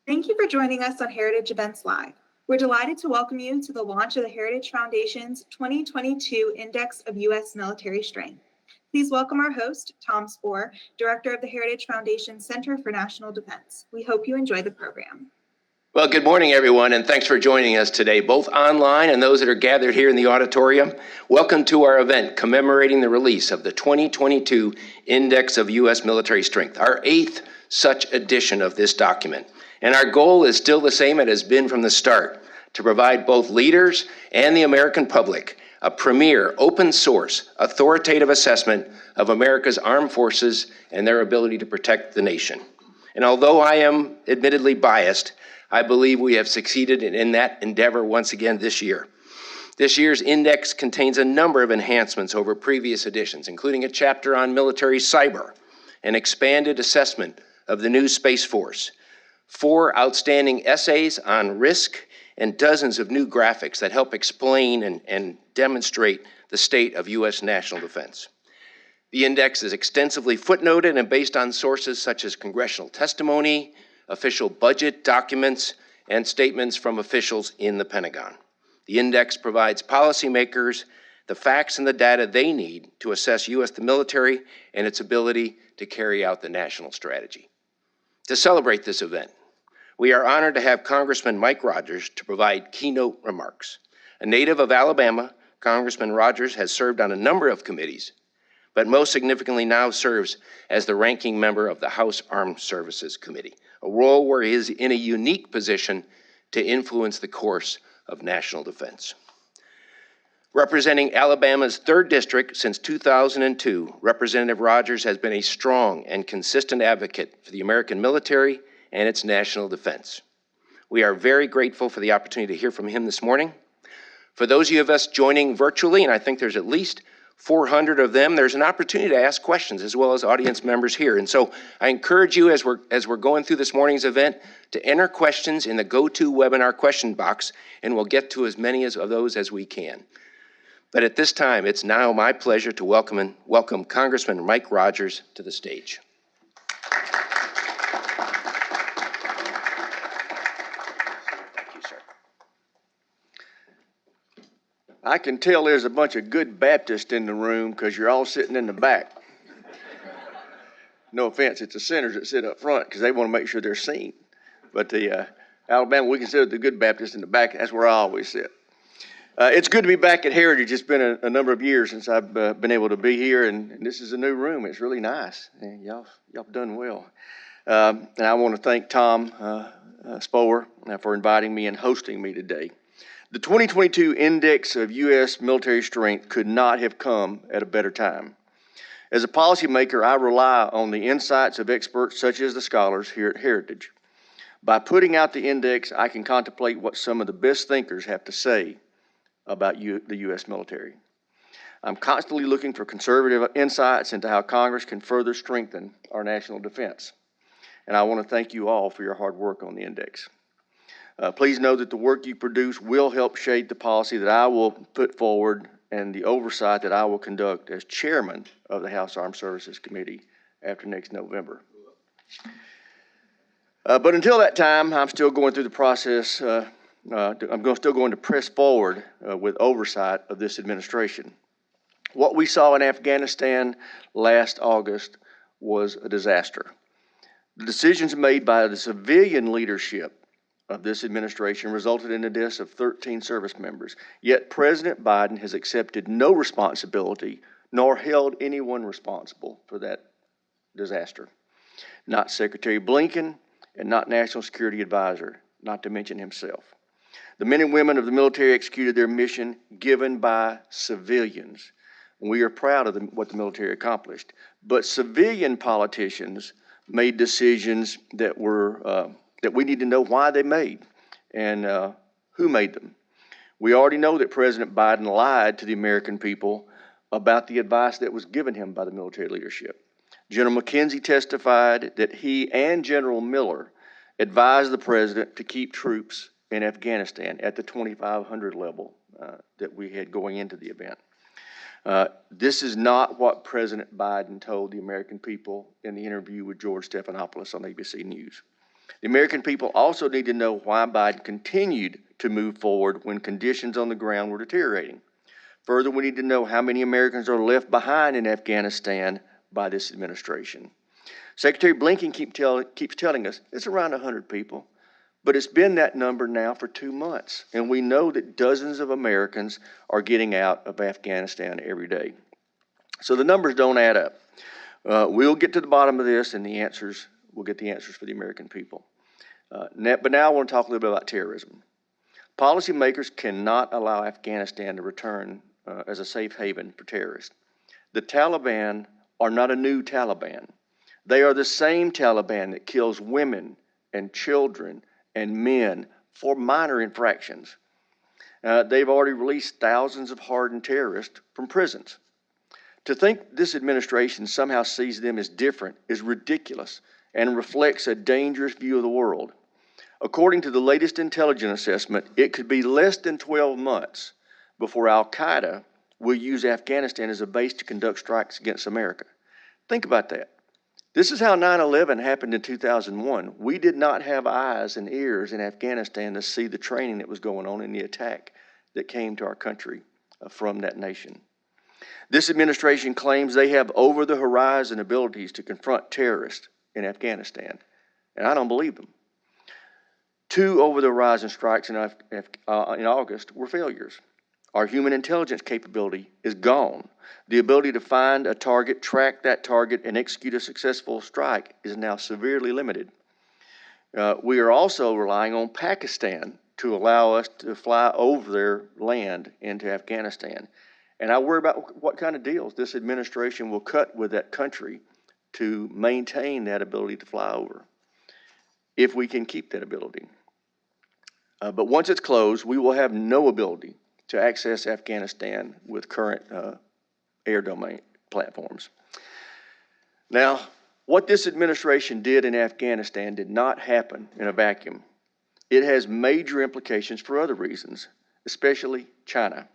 Thank you for joining us on Heritage Events Live. We're delighted to welcome you to the launch of the Heritage Foundation's 2022 Index of U.S. Military Strength. Please welcome our host, Tom Spohr, Director of the Heritage Foundation Center for National Defense. We hope you enjoy the program. Well, good morning, everyone, and thanks for joining us today, both online and those that are gathered here in the auditorium. Welcome to our event commemorating the release of the 2022 Index of U.S. Military Strength, our 8th such edition of this document. And our goal is still the same it has been from the start, to provide both leaders and the American public a premier, open source, authoritative assessment of America's armed forces and their ability to protect the nation. And although I am admittedly biased, I believe we have succeeded in that endeavor once again this year. This year's index contains a number of enhancements over previous editions, including a chapter on military cyber, an expanded assessment of the new Space Force, 4 outstanding essays on risk, and dozens of new graphics that help explain and demonstrate the state of U.S. national defense. The index is extensively footnoted and based on sources such as congressional testimony, official budget documents, and statements from officials in the Pentagon. The index provides policymakers the facts and the data they need to assess U.S. military and its ability to carry out the national strategy. To celebrate this event, we are honored to have Congressman Mike Rogers to provide keynote remarks. A native of Alabama, Congressman Rogers has served on a number of committees, but most significantly now serves as the ranking member of the House Armed Services Committee, a role where he is in a unique position to influence the course of national defense. Representing Alabama's 3rd District since 2002, Representative Rogers has been a strong and consistent advocate for the American military and its national defense. We are very grateful for the opportunity to hear from him this morning. For those of us joining virtually, and I think there's at least 400 of them, there's an opportunity to ask questions as well as audience members here. And so I encourage you as we're going through this morning's event to enter questions in the GoToWebinar question box, and we'll get to as many of those as we can. But at this time, it's now my pleasure to welcome Congressman Mike Rogers to the stage. Thank you, sir. I can tell there's a bunch of good Baptists in the room because you're all sitting in the back. No offense, it's the sinners that sit up front because they want to make sure they're seen. But the Alabama, we consider the good Baptists in the back. That's where I always sit. It's good to be back at Heritage. It's been a number of years since I've been able to be here, and this is a new room. It's really nice, and y'all done well. And I want to thank Tom Spohr for inviting me and hosting me today. The 2022 Index of U.S. Military Strength could not have come at a better time. As a policymaker, I rely on the insights of experts such as the scholars here at Heritage. By putting out the index, I can contemplate what some of the best thinkers have to say about the U.S. military. I'm constantly looking for conservative insights into how Congress can further strengthen our national defense. And I want to thank you all for your hard work on the index. Please know that the work you produce will help shape the policy that I will put forward and the oversight that I will conduct as chairman of the House Armed Services Committee after next November. But until that time, I'm still going through the process. I'm still going to press forward with oversight of this administration. What we saw in Afghanistan last August was a disaster. The decisions made by the civilian leadership of this administration resulted in the deaths of 13 service members. Yet President Biden has accepted no responsibility nor held anyone responsible for that disaster. Not Secretary Blinken and not National Security Advisor, not to mention himself. The men and women of the military executed their mission given by civilians. We are proud of what the military accomplished. But civilian politicians made decisions that we need to know why they made and who made them. We already know that President Biden lied to the American people about the advice that was given him by the military leadership. General McKenzie testified that he and General Miller advised the president to keep troops in Afghanistan at the 2,500 level that we had going into the event. This is not what President Biden told the American people in the interview with George Stephanopoulos on ABC News. The American people also need to know why Biden continued to move forward when conditions on the ground were deteriorating. Further, we need to know how many Americans are left behind in Afghanistan by this administration. Secretary Blinken keeps telling us it's around 100 people, but it's been that number now for 2 months, and we know that dozens of Americans are getting out of Afghanistan every day. So the numbers don't add up. We'll get to the bottom of this, and we'll get the answers for the American people. But now I want to talk a little bit about terrorism. Policymakers cannot allow Afghanistan to return as a safe haven for terrorists. The Taliban are not a new Taliban. They are the same Taliban that kills women and children and men for minor infractions. They've already released thousands of hardened terrorists from prisons. To think this administration somehow sees them as different is ridiculous and reflects a dangerous view of the world. According to the latest intelligence assessment, it could be less than 12 months before al-Qaeda will use Afghanistan as a base to conduct strikes against America. Think about that. This is how 9/11 happened in 2001. We did not have eyes and ears in Afghanistan to see the training that was going on in the attack that came to our country from that nation. This administration claims they have over-the-horizon abilities to confront terrorists in Afghanistan, and I don't believe them. 2 over-the-horizon strikes in August were failures. Our human intelligence capability is gone. The ability to find a target, track that target, and execute a successful strike is now severely limited. We are also relying on Pakistan to allow us to fly over their land into Afghanistan. And I worry about what kind of deals this administration will cut with that country to maintain that ability to fly over, if we can keep that ability. But once it's closed, we will have no ability to access Afghanistan with current air domain platforms. Now, what this administration did in Afghanistan did not happen in a vacuum. It has major implications for other reasons, especially China.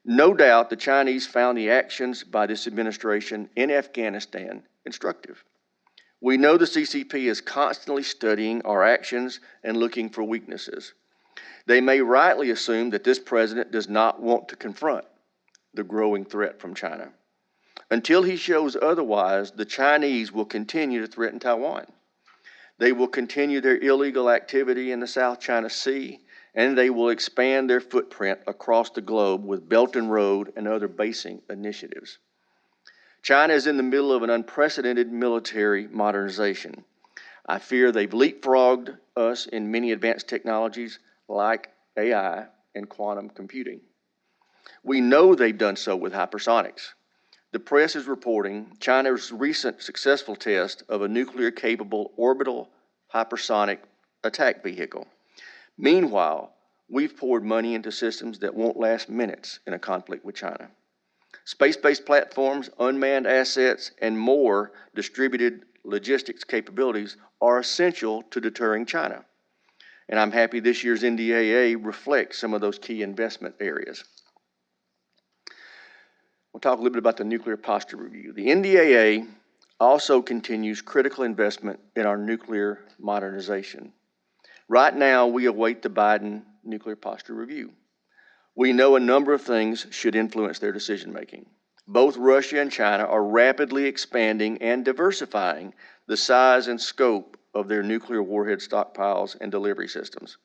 No doubt the Chinese found the actions by this administration in Afghanistan instructive. We know the CCP is constantly studying our actions and looking for weaknesses. They may rightly assume that this president does not want to confront the growing threat from China. Until he shows otherwise, the Chinese will continue to threaten Taiwan. They will continue their illegal activity in the South China Sea, and they will expand their footprint across the globe with Belt and Road and other basing initiatives. China is in the middle of an unprecedented military modernization. I fear they've leapfrogged us in many advanced technologies like AI and quantum computing. We know they've done so with hypersonics. The press is reporting China's recent successful test of a nuclear-capable orbital hypersonic attack vehicle. Meanwhile, we've poured money into systems that won't last minutes in a conflict with China. Space-based platforms, unmanned assets, and more distributed logistics capabilities are essential to deterring China. And I'm happy this year's NDAA reflects some of those key investment areas. We'll talk a little bit about the nuclear posture review. The NDAA also continues critical investment in our nuclear modernization. Right now, we await the Biden nuclear posture review. We know a number of things should influence their decision-making. Both Russia and China are rapidly expanding and diversifying the size and scope of their nuclear warhead stockpiles and delivery systems.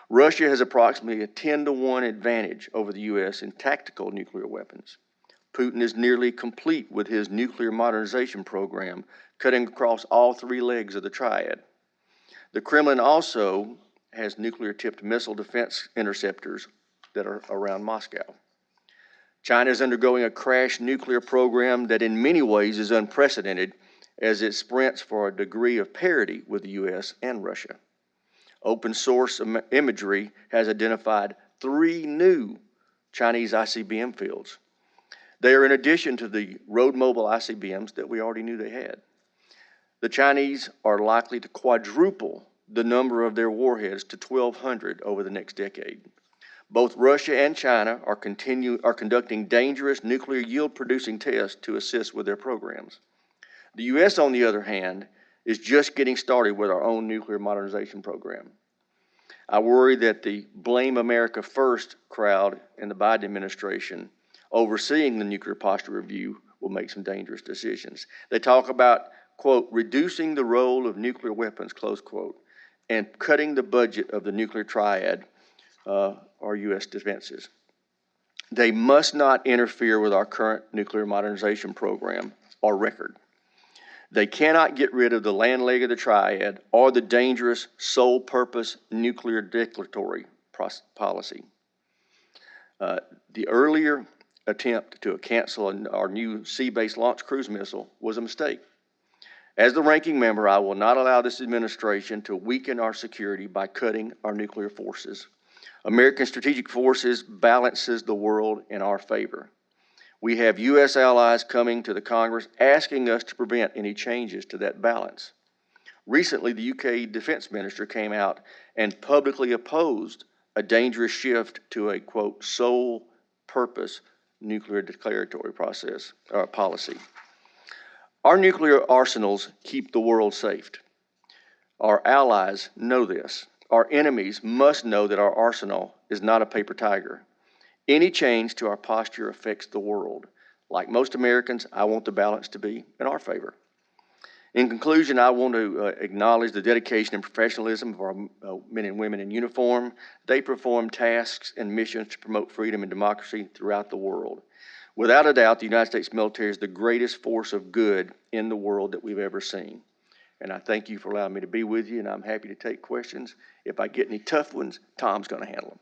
Russia has approximately a 10-to-1 advantage over the U.S. in tactical nuclear weapons. Putin is nearly complete with his nuclear modernization program, cutting across all 3 legs of the triad. The Kremlin also has nuclear-tipped missile defense interceptors that are around Moscow. China is undergoing a crash nuclear program that in many ways is unprecedented as it sprints for a degree of parity with the U.S. and Russia. Open source imagery has identified 3 new Chinese ICBM fields. They are in addition to the road mobile ICBMs that we already knew they had. The Chinese are likely to quadruple the number of their warheads to 1,200 over the next decade. Both Russia and China are conducting dangerous nuclear yield-producing tests to assist with their programs. The U.S., on the other hand, is just getting started with our own nuclear modernization program. I worry that the Blame America First crowd in the Biden administration overseeing the nuclear posture review will make some dangerous decisions. They talk about, quote, reducing the role of nuclear weapons, close quote, and cutting the budget of the nuclear triad, our U.S. defenses. They must not interfere with our current nuclear modernization program or record. They cannot get rid of the land leg of the triad or the dangerous sole purpose nuclear declaratory policy. The earlier attempt to cancel our new sea-based launch cruise missile was a mistake. As the ranking member, I will not allow this administration to weaken our security by cutting our nuclear forces. American strategic forces balances the world in our favor. We have U.S. allies coming to the Congress asking us to prevent any changes to that balance. Recently, the UK Defense Minister came out and publicly opposed a dangerous shift to a, quote, sole purpose nuclear declaratory policy. Our nuclear arsenals keep the world safe. Our allies know this. Our enemies must know that our arsenal is not a paper tiger. Any change to our posture affects the world. Like most Americans, I want the balance to be in our favor. In conclusion, I want to acknowledge the dedication and professionalism of our men and women in uniform. They perform tasks and missions to promote freedom and democracy throughout the world. Without a doubt, the United States military is the greatest force of good in the world that we've ever seen. And I thank you for allowing me to be with you, and I'm happy to take questions. If I get any tough ones, Tom's going to handle them.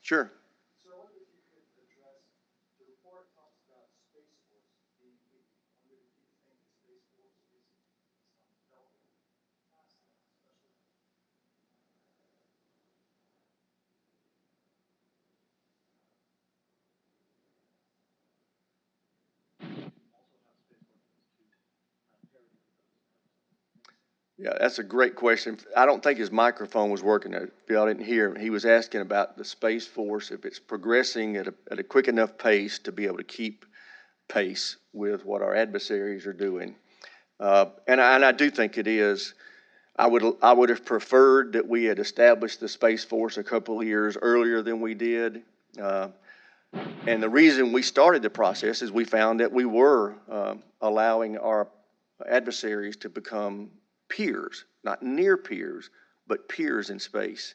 Sure. So I wonder if you could address, the report talks about Space Force being weak. I wonder if you think the Space Force is not developing fast enough, especially. Yeah, that's a great question. I don't think his microphone was working. Bill, I didn't hear him. He was asking about the Space Force, if it's progressing at a quick enough pace to be able to keep pace with what our adversaries are doing. And I do think it is. I would have preferred that we had established the Space Force a couple of years earlier than we did. And the reason we started the process is we found that we were allowing our adversaries to become peers, not near peers, but peers in space.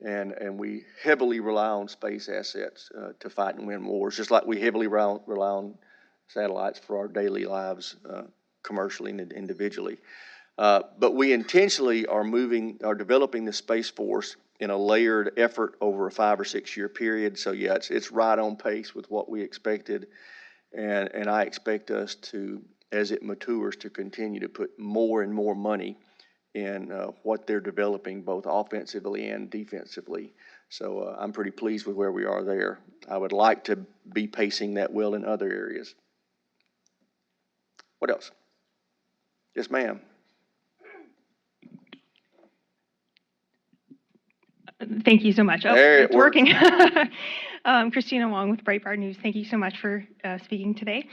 And we heavily rely on space assets to fight and win wars, just like we heavily rely on satellites for our daily lives commercially and individually. But we intentionally are developing the Space Force in a layered effort over a 5 or 6 year period. So yeah, it's right on pace with what we expected. And I expect us to, as it matures, to continue to put more and more money in what they're developing, both offensively and defensively. So I'm pretty pleased with where we are there. I would like to be pacing that well in other areas. What else? Yes, ma'am. Thank you so much. Oh, There it it's works. working. Christina Wong with Breitbart News. Thank you so much for speaking today.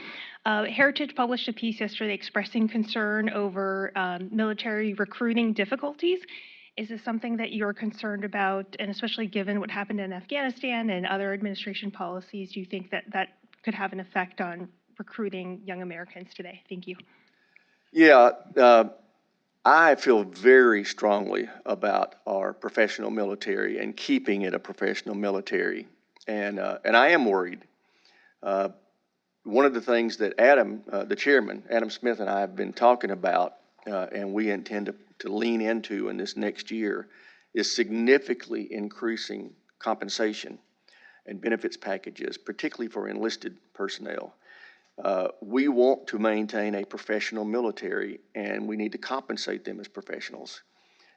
Heritage published a piece yesterday expressing concern over military recruiting difficulties. Is this something that you're concerned about, and especially given what happened in Afghanistan and other administration policies, do you think that that could have an effect on recruiting young Americans today? Thank you. Yeah, I feel very strongly about our professional military and keeping it a professional military, and I am worried. One of the things that Adam, the chairman, Adam Smith, and I have been talking about, and we intend to lean into in this next year, is significantly increasing compensation and benefits packages, particularly for enlisted personnel. We want to maintain a professional military, and we need to compensate them as professionals.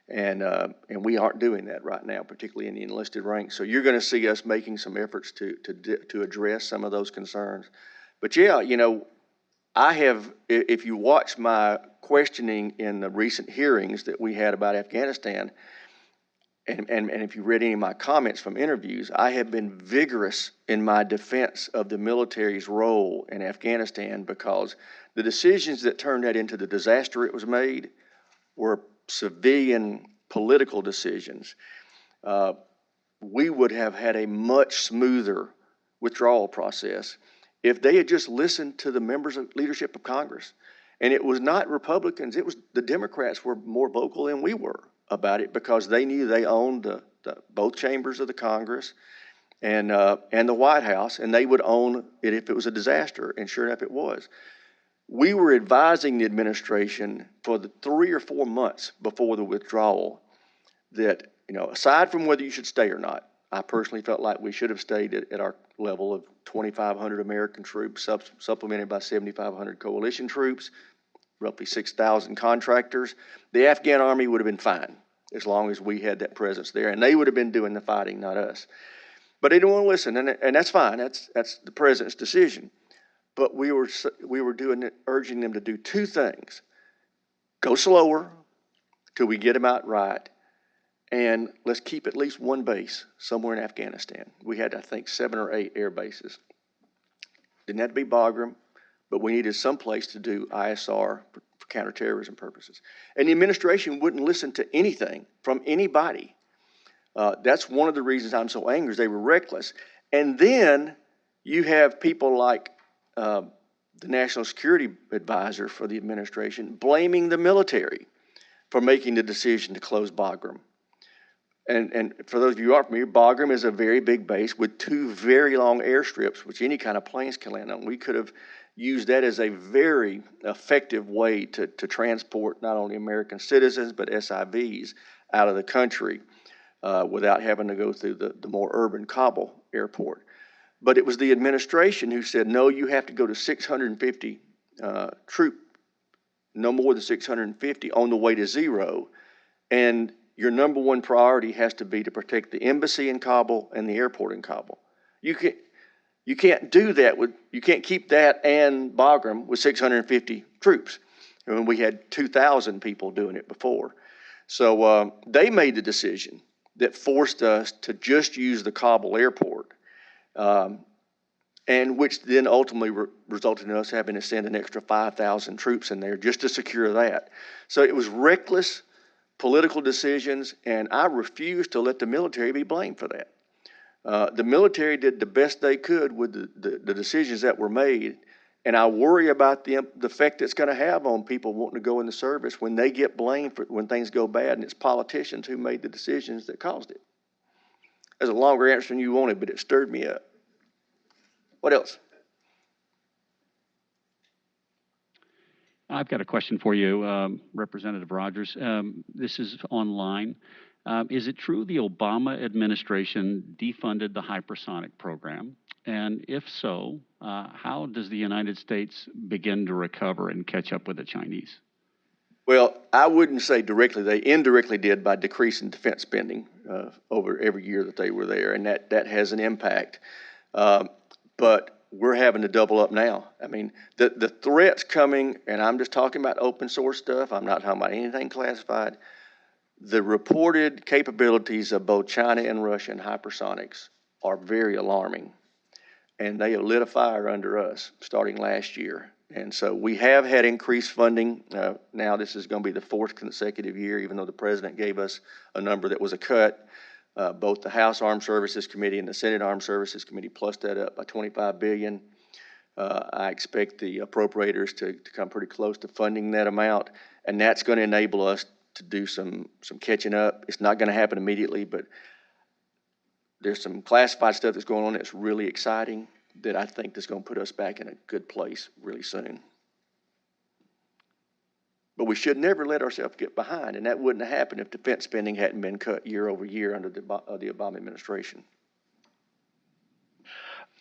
And we aren't doing that right now, particularly in the enlisted ranks. So you're going to see us making some efforts to address some of those concerns. But yeah, if you watch my questioning in the recent hearings that we had about Afghanistan, and if you read any of my comments from interviews, I have been vigorous in my defense of the military's role in Afghanistan, because the decisions that turned that into the disaster it was made were civilian political decisions. We would have had a much smoother withdrawal process if they had just listened to the members of leadership of Congress. And it was not Republicans, it was the Democrats were more vocal than we were about it, because they knew they owned both chambers of the Congress and the White House, and they would own it if it was a disaster, and sure enough it was. We were advising the administration for the 3 or 4 months before the withdrawal that, aside from whether you should stay or not, I personally felt like we should have stayed at our level of 2,500 American troops, supplemented by 7,500 coalition troops, roughly 6,000 contractors. The Afghan army would have been fine as long as we had that presence there, and they would have been doing the fighting, not us. But they didn't want to listen, and that's fine. That's the president's decision. But we were urging them to do two things: go slower till we get them out right, and let's keep at least one base somewhere in Afghanistan. We had, I think, 7 or 8 air bases. Didn't have to be Bagram, but we needed some place to do ISR for counterterrorism purposes. And the administration wouldn't listen to anything from anybody. That's one of the reasons I'm so angry, is they were reckless. And then you have people like the National Security Advisor for the administration blaming the military for making the decision to close Bagram. And for those of you who aren't familiar, Bagram is a very big base with 2 very long airstrips, which any kind of planes can land on. We could have used that as a very effective way to transport not only American citizens, but SIVs out of the country without having to go through the more urban Kabul airport. But it was the administration who said, no, you have to go to 650 no more than 650 on the way to 0. And your number one priority has to be to protect the embassy in Kabul and the airport in Kabul. You can't do that you can't keep that and Bagram with 650 troops. And we had 2,000 people doing it before. So they made the decision that forced us to just use the Kabul airport, and which then ultimately resulted in us having to send an extra 5,000 troops in there just to secure that. So it was reckless political decisions, and I refuse to let the military be blamed for that. The military did the best they could with the decisions that were made, and I worry about the effect it's going to have on people wanting to go in the service when they get blamed for when things go bad, and it's politicians who made the decisions that caused it. There's a longer answer than you wanted, but it stirred me up. What else? I've got a question for you, Representative Rogers. This is online. Is it true the Obama administration defunded the hypersonic program? And if so, how does the United States begin to recover and catch up with the Chinese? Well, I wouldn't say directly. They indirectly did by decreasing defense spending over every year that they were there, and that has an impact. But we're having to double up now. I mean, the threats coming, and I'm just talking about open source stuff. I'm not talking about anything classified. The reported capabilities of both China and Russia in hypersonics are very alarming, and they have lit a fire under us starting last year. And so we have had increased funding. Now this is going to be the 4th consecutive year, even though the president gave us a number that was a cut. Both the House Armed Services Committee and the Senate Armed Services Committee plussed that up by $25 billion. I expect the appropriators to come pretty close to funding that amount, and that's going to enable us to do some catching up. It's not going to happen immediately, but there's some classified stuff that's going on that's really exciting that I think is going to put us back in a good place really soon. But we should never let ourselves get behind, and that wouldn't have happened if defense spending hadn't been cut year over year under the Obama administration.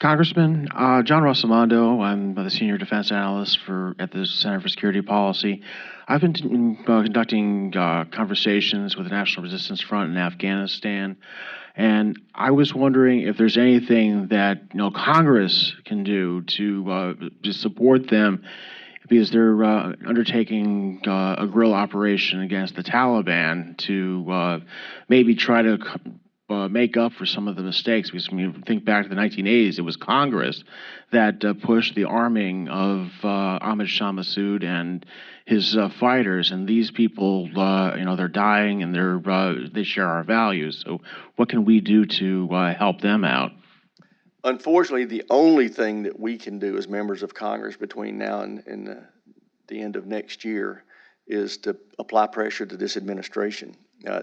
Congressman, John Rossamondo. I'm the Senior Defense Analyst at the Center for Security Policy. I've been conducting conversations with the National Resistance Front in Afghanistan, and I was wondering if there's anything that Congress can do to support them, because they're undertaking a guerrilla operation against the Taliban to maybe try to make up for some of the mistakes. Because when you think back to the 1980s, it was Congress that pushed the arming of Ahmad Shah Massoud and his fighters. And these people, they're dying, and they share our values. So what can we do to help them out? Unfortunately, the only thing that we can do as members of Congress between now and the end of next year is to apply pressure to this administration.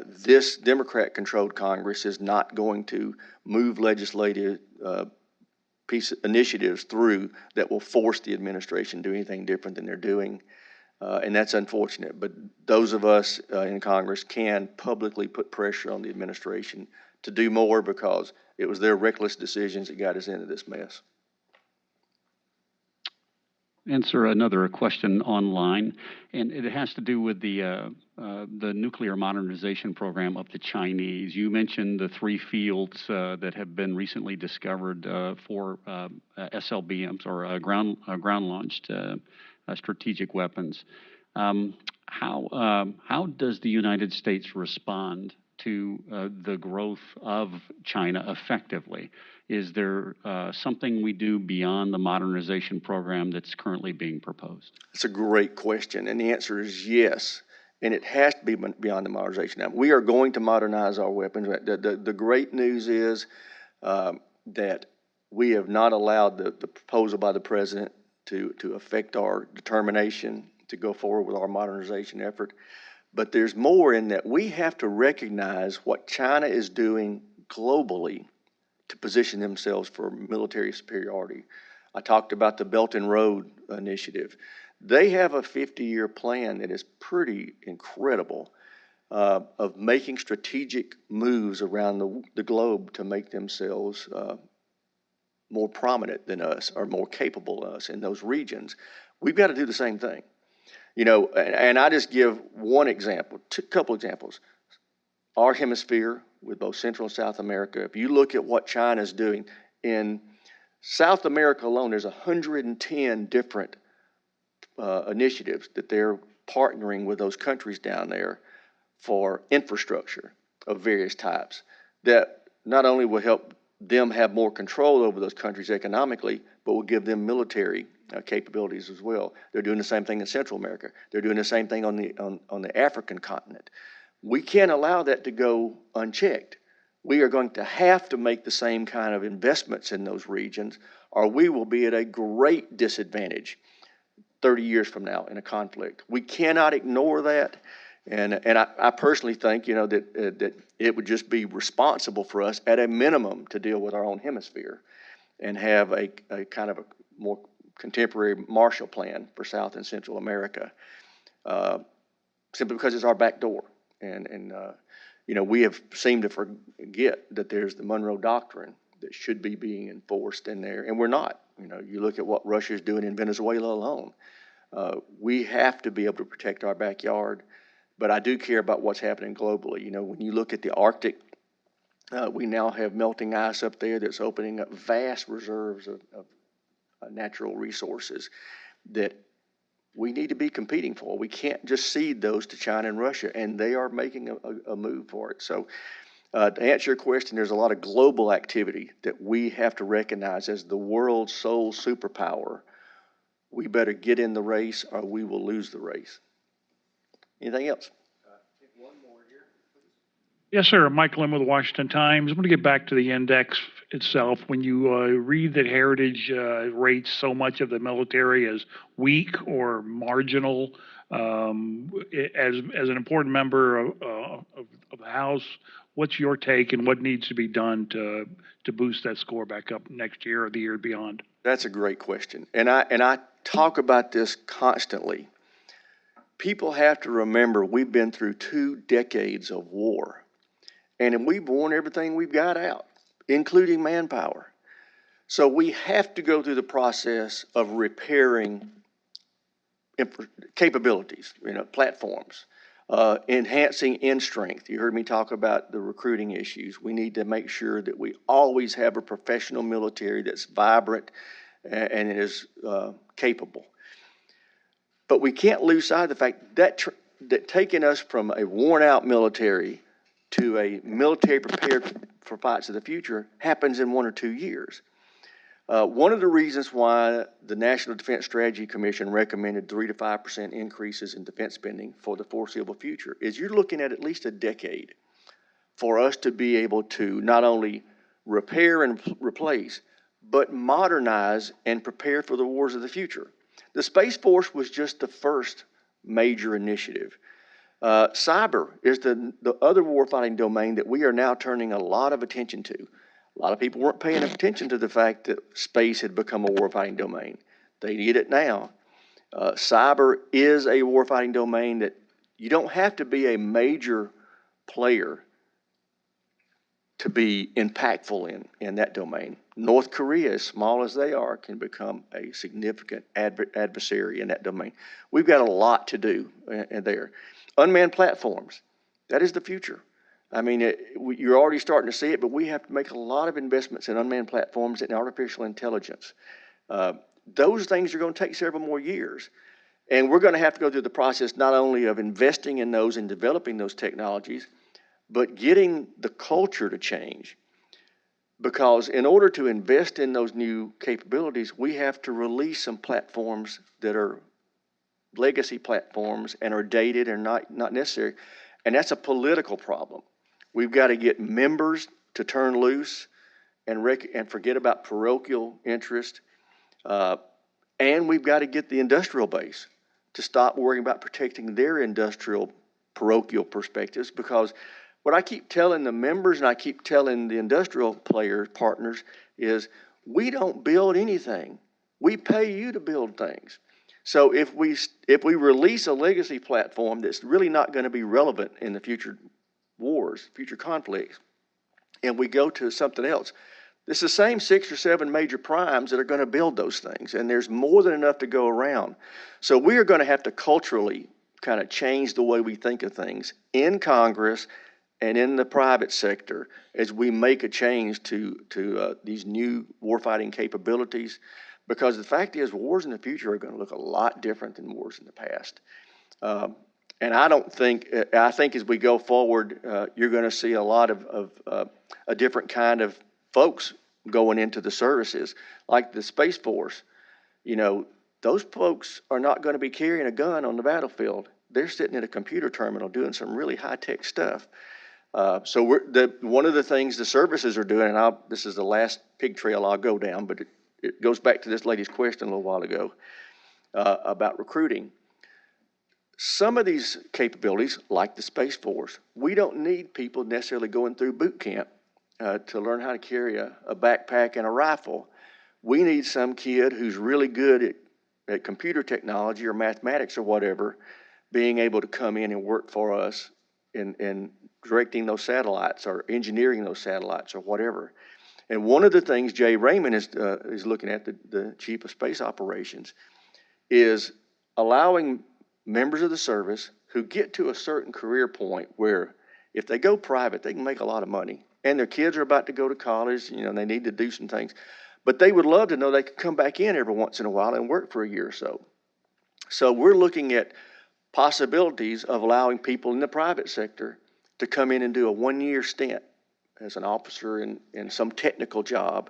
This Democrat-controlled Congress is not going to move legislative initiatives through that will force the administration to do anything different than they're doing. And that's unfortunate. But those of us in Congress can publicly put pressure on the administration to do more, because it was their reckless decisions that got us into this mess. Answer another question online, and it has to do with the nuclear modernization program of the Chinese. You mentioned the 3 fields that have been recently discovered for SLBMs, or ground-launched strategic weapons. How does the United States respond to the growth of China effectively? Is there something we do beyond the modernization program that's currently being proposed? It's a great question, and the answer is yes. And it has to be beyond the modernization. Now, we are going to modernize our weapons. The great news is that we have not allowed the proposal by the president to affect our determination to go forward with our modernization effort. But there's more in that. We have to recognize what China is doing globally to position themselves for military superiority. I talked about the Belt and Road Initiative. They have a 50-year plan that is pretty incredible of making strategic moves around the globe to make themselves more prominent than us, or more capable than us in those regions. We've got to do the same thing. And I just give one example, a couple examples. Our hemisphere, with both Central and South America, if you look at what China's doing in South America alone, there's 110 different initiatives that they're partnering with those countries down there for infrastructure of various types that not only will help them have more control over those countries economically, but will give them military capabilities as well. They're doing the same thing in Central America. They're doing the same thing on the African continent. We can't allow that to go unchecked. We are going to have to make the same kind of investments in those regions, or we will be at a great disadvantage 30 years from now in a conflict. We cannot ignore that. And I personally think, that it would just be responsible for us at a minimum to deal with our own hemisphere and have a kind of a more contemporary Marshall Plan for South and Central America, simply because it's our back door. And we have seemed to forget that there's the Monroe Doctrine that should be being enforced in there, and we're not. You look at what Russia's doing in Venezuela alone. We have to be able to protect our backyard, but I do care about what's happening globally. When you look at the Arctic, we now have melting ice up there that's opening up vast reserves of natural resources that we need to be competing for. We can't just cede those to China and Russia, and they are making a move for it. So to answer your question, there's a lot of global activity that we have to recognize as the world's sole superpower. We better get in the race, or we will lose the race. Anything else? Yes, sir. Mike Lim with the Washington Times. I'm going to get back to the index itself. When you read that Heritage rates so much of the military as weak or marginal, as an important member of the House, what's your take, and what needs to be done to boost that score back up next year or the year beyond? That's a great question, and I talk about this constantly. People have to remember we've been through 2 decades of war. And we've worn everything we've got out, including manpower. So we have to go through the process of repairing capabilities, platforms, enhancing in strength. You heard me talk about the recruiting issues. We need to make sure that we always have a professional military that's vibrant and is capable. But we can't lose sight of the fact that that taking us from a worn-out military to a military prepared for fights of the future happens in 1 or 2 years. One of the reasons why the National Defense Strategy Commission recommended 3 to 5% increases in defense spending for the foreseeable future is you're looking at least a decade for us to be able to not only repair and replace, but modernize and prepare for the wars of the future. The Space Force was just the first major initiative. Cyber is the other warfighting domain that we are now turning a lot of attention to. A lot of people weren't paying attention to the fact that space had become a warfighting domain. They need it now. Cyber is a warfighting domain that you don't have to be a major player to be impactful in that domain. North Korea, as small as they are, can become a significant adversary in that domain. We've got a lot to do there. Unmanned platforms, that is the future. I mean, you're already starting to see it, but we have to make a lot of investments in unmanned platforms and artificial intelligence. Those things are going to take several more years. And we're going to have to go through the process not only of investing in those and developing those technologies, but getting the culture to change. Because in order to invest in those new capabilities, we have to release some platforms that are legacy platforms and are dated and not necessary. And that's a political problem. We've got to get members to turn loose and forget about parochial interest. And we've got to get the industrial base to stop worrying about protecting their industrial parochial perspectives, because what I keep telling the members and I keep telling the industrial partners is we don't build anything. We pay you to build things. So if we release a legacy platform that's really not going to be relevant in the future wars, future conflicts, and we go to something else, it's the same 6 or 7 major primes that are going to build those things, and there's more than enough to go around. So we are going to have to culturally kind of change the way we think of things in Congress and in the private sector as we make a change to these new warfighting capabilities. Because the fact is, wars in the future are going to look a lot different than wars in the past. And I think as we go forward, you're going to see a lot of a different kind of folks going into the services, like the Space Force. Those folks are not going to be carrying a gun on the battlefield. They're sitting at a computer terminal doing some really high-tech stuff. So one of the things the services are doing, and this is the last pig trail I'll go down, but it goes back to this lady's question a little while ago about recruiting. Some of these capabilities, like the Space Force, we don't need people necessarily going through boot camp to learn how to carry a backpack and a rifle. We need some kid who's really good at computer technology or mathematics or whatever, being able to come in and work for us in directing those satellites or engineering those satellites or whatever. And one of the things Jay Raymond is looking at, the Chief of Space Operations, is allowing members of the service who get to a certain career point where if they go private, they can make a lot of money. And their kids are about to go to college, and they need to do some things. But they would love to know they could come back in every once in a while and work for a year or so. So we're looking at possibilities of allowing people in the private sector to come in and do a 1-year stint as an officer in some technical job,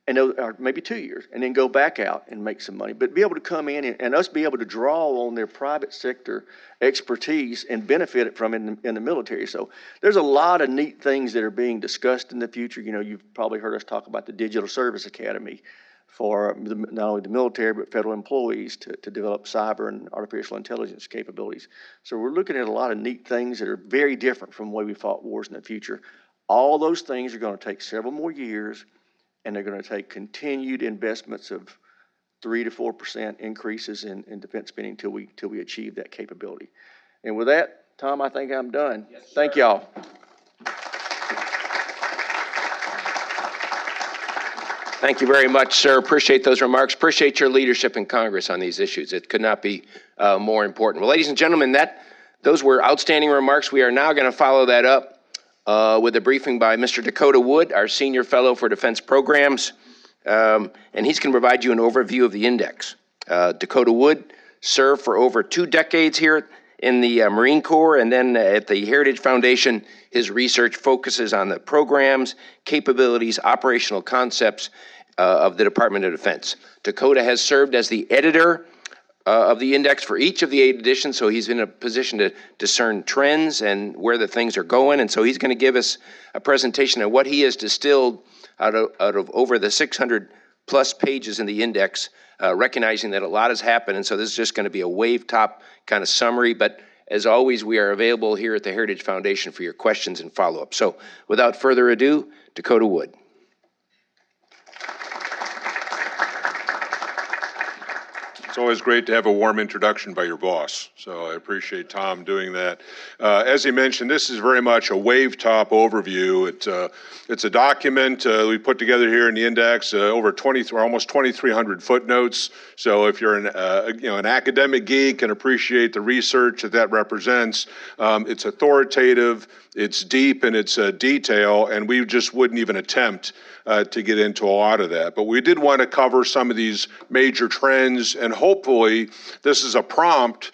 or maybe 2 years, and then go back out and make some money. But be able to come in and us be able to draw on their private sector expertise and benefit from it in the military. So there's a lot of neat things that are being discussed in the future. You've probably heard us talk about the Digital Service Academy for not only the military but federal employees to develop cyber and artificial intelligence capabilities. So we're looking at a lot of neat things that are very different from the way we fought wars in the future. All those things are going to take several more years, and they're going to take continued investments of 3 to 4% increases in defense spending till we achieve that capability. And with that, Tom, I think I'm done. Yes, sir. Thank y'all. Thank you very much, sir. Appreciate those remarks. Appreciate your leadership in Congress on these issues. It could not be more important. Well, ladies and gentlemen, those were outstanding remarks. We are now going to follow that up with a briefing by Mr. Dakota Wood, our Senior Fellow for Defense Programs, and he's going to provide you an overview of the index. Dakota Wood served for over 2 decades here in the Marine Corps, and then at the Heritage Foundation, his research focuses on the programs, capabilities, operational concepts of the Department of Defense. Dakota has served as the editor of the index for each of the 8 editions, so he's in a position to discern trends and where the things are going, and so he's going to give us a presentation of what he has distilled out of over the 600 plus pages in the index, recognizing that a lot has happened, and so this is just going to be a wave top kind of summary, but as always, we are available here at the Heritage Foundation for your questions and follow-up. So without further ado, Dakota Wood. It's always great to have a warm introduction by your boss, so I appreciate Tom doing that. As he mentioned, this is very much a wave-top overview. It's a document we put together here in the index, over almost 2,300 footnotes. So if you're an academic geek and appreciate the research that represents, it's authoritative, it's deep in its detail, and we just wouldn't even attempt to get into a lot of that. But we did want to cover some of these major trends, and hopefully this is a prompt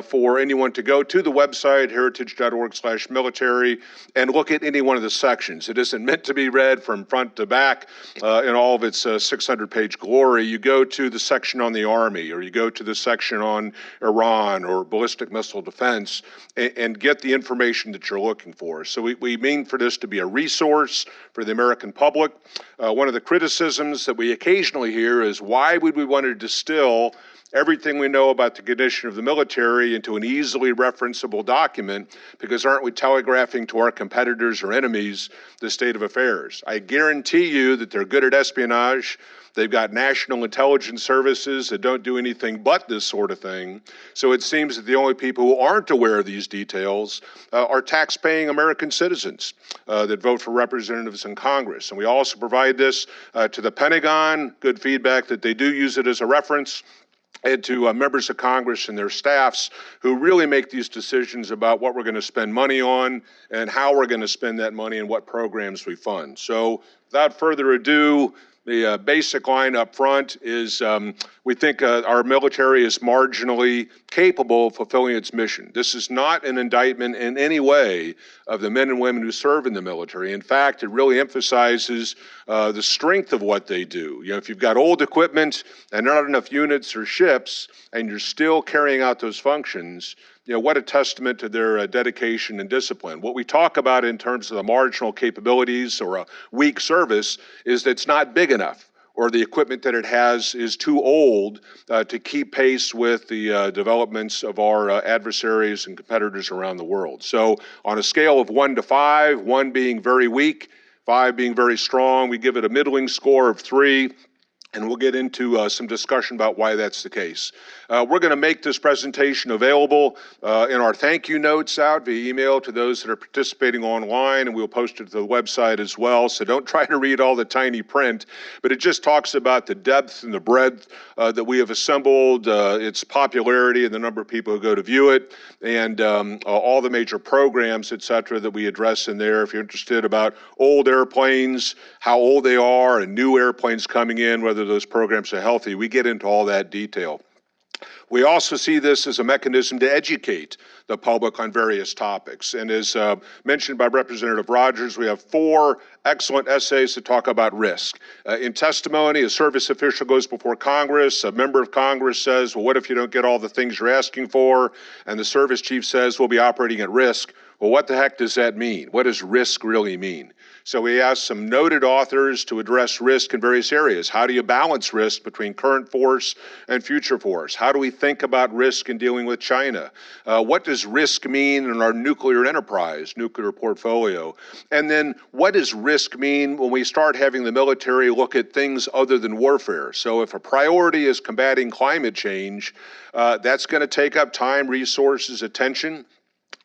for anyone to go to the website, heritage.org/military, and look at any one of the sections. It isn't meant to be read from front to back in all of its 600-page glory. You go to the section on the Army, or you go to the section on Iran or ballistic missile defense, and get the information that you're looking for. So we mean for this to be a resource for the American public. One of the criticisms that we occasionally hear is, why would we want to distill everything we know about the condition of the military into an easily referenceable document, because aren't we telegraphing to our competitors or enemies the state of affairs? I guarantee you that they're good at espionage. They've got national intelligence services that don't do anything but this sort of thing. So it seems that the only people who aren't aware of these details are tax-paying American citizens that vote for representatives in Congress. And we also provide this to the Pentagon, good feedback that they do use it as a reference, and to members of Congress and their staffs who really make these decisions about what we're going to spend money on and how we're going to spend that money and what programs we fund. So without further ado, the basic line up front is we think our military is marginally capable of fulfilling its mission. This is not an indictment in any way of the men and women who serve in the military. In fact, it really emphasizes the strength of what they do. You know, if you've got old equipment and not enough units or ships, and you're still carrying out those functions, you know, what a testament to their dedication and discipline. What we talk about in terms of the marginal capabilities or a weak service is that it's not big enough, or the equipment that it has is too old to keep pace with the developments of our adversaries and competitors around the world. So on a scale of 1 to 5, 1 being very weak, 5 being very strong, we give it a middling score of 3. And we'll get into some discussion about why that's the case. We're going to make this presentation available in our thank you notes out via email to those that are participating online, and we'll post it to the website as well. So don't try to read all the tiny print, but it just talks about the depth and the breadth that we have assembled, its popularity and the number of people who go to view it, and all the major programs, et cetera, that we address in there. If you're interested about old airplanes, how old they are, and new airplanes coming in, whether those programs are healthy, we get into all that detail. We also see this as a mechanism to educate the public on various topics. And as mentioned by Representative Rogers, we have 4 excellent essays to talk about risk. In testimony, a service official goes before Congress, a member of Congress says, well, what if you don't get all the things you're asking for? And the service chief says, we'll be operating at risk. Well, what the heck does that mean? What does risk really mean? So we asked some noted authors to address risk in various areas. How do you balance risk between current force and future force? How do we think about risk in dealing with China? What does risk mean in our nuclear enterprise, nuclear portfolio? And then what does risk mean when we start having the military look at things other than warfare? So if a priority is combating climate change, that's going to take up time, resources, attention,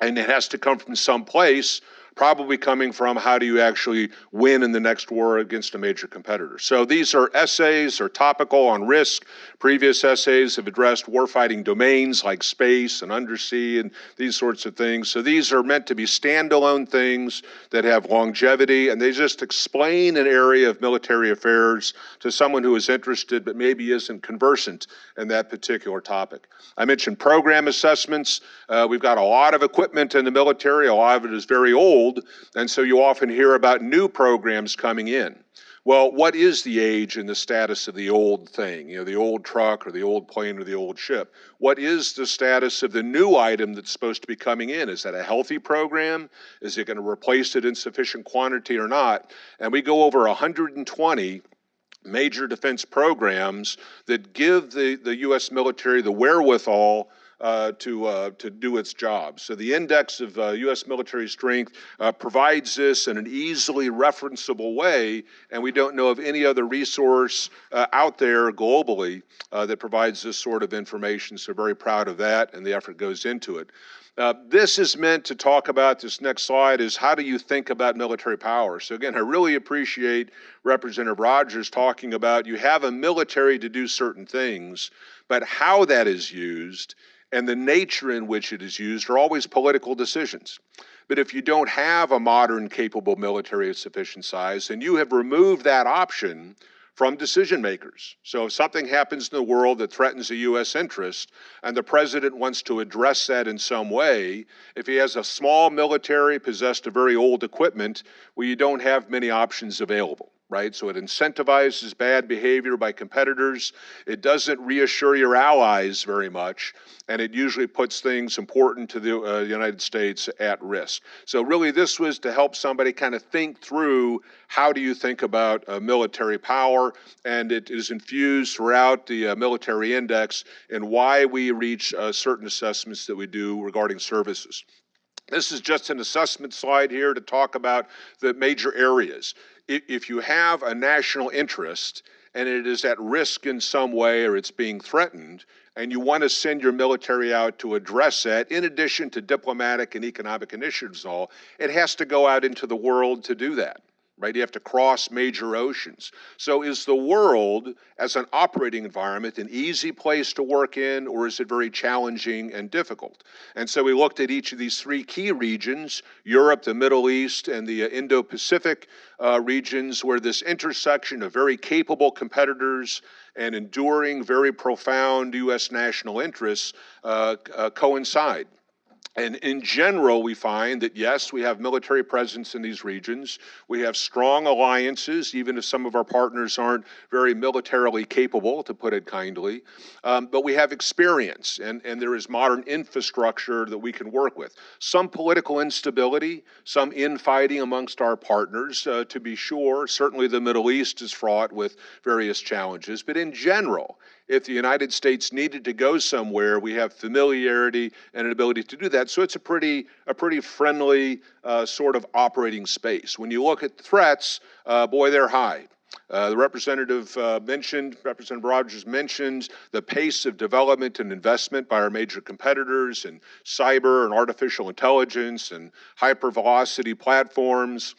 and it has to come from some place. probably coming from how do you actually win in the next war against a major competitor. So these are essays, are topical on risk. Previous essays have addressed warfighting domains like space and undersea and these sorts of things. So these are meant to be standalone things that have longevity, and they just explain an area of military affairs to someone who is interested but maybe isn't conversant in that particular topic. I mentioned program assessments. We've got a lot of equipment in the military. A lot of it is very old, and so you often hear about new programs coming in. Well, what is the age and the status of the old thing, the old truck or the old plane or the old ship? What is the status of the new item that's supposed to be coming in? Is that a healthy program? Is it going to replace it in sufficient quantity or not? And we go over 120 major defense programs that give the U.S. military the wherewithal to do its job. So the Index of U.S. military strength provides this in an easily referenceable way, and we don't know of any other resource out there globally that provides this sort of information. So very proud of that, and the effort goes into it. This is meant to talk about, this next slide is how do you think about military power? So again, I really appreciate Representative Rogers talking about you have a military to do certain things, but how that is used and the nature in which it is used are always political decisions. But if you don't have a modern, capable military of sufficient size, then you have removed that option from decision makers. So if something happens in the world that threatens a U.S. interest and the president wants to address that in some way, if he has a small military possessed of very old equipment, well, you don't have many options available. Right? So it incentivizes bad behavior by competitors. It doesn't reassure your allies very much, and it usually puts things important to the United States at risk. So really this was to help somebody kind of think through how do you think about military power, and it is infused throughout the military index and why we reach certain assessments that we do regarding services. This is just an assessment slide here to talk about the major areas. If you have a national interest and it is at risk in some way or it's being threatened, and you want to send your military out to address that, in addition to diplomatic and economic initiatives and all, it has to go out into the world to do that. Right? You have to cross major oceans. So is the world, as an operating environment, an easy place to work in, or is it very challenging and difficult? And so we looked at each of these three key regions, Europe, the Middle East, and the Indo-Pacific regions, where this intersection of very capable competitors and enduring, very profound U.S. national interests coincide. And in general, we find that, yes, we have military presence in these regions. We have strong alliances, even if some of our partners aren't very militarily capable, to put it kindly. But we have experience, and there is modern infrastructure that we can work with. Some political instability, some infighting amongst our partners, to be sure. Certainly the Middle East is fraught with various challenges. But in general, if the United States needed to go somewhere, we have familiarity and an ability to do that. So it's a pretty friendly sort of operating space. When you look at threats, boy, they're high. The Representative Rogers mentioned the pace of development and investment by our major competitors in cyber and artificial intelligence and hypervelocity platforms.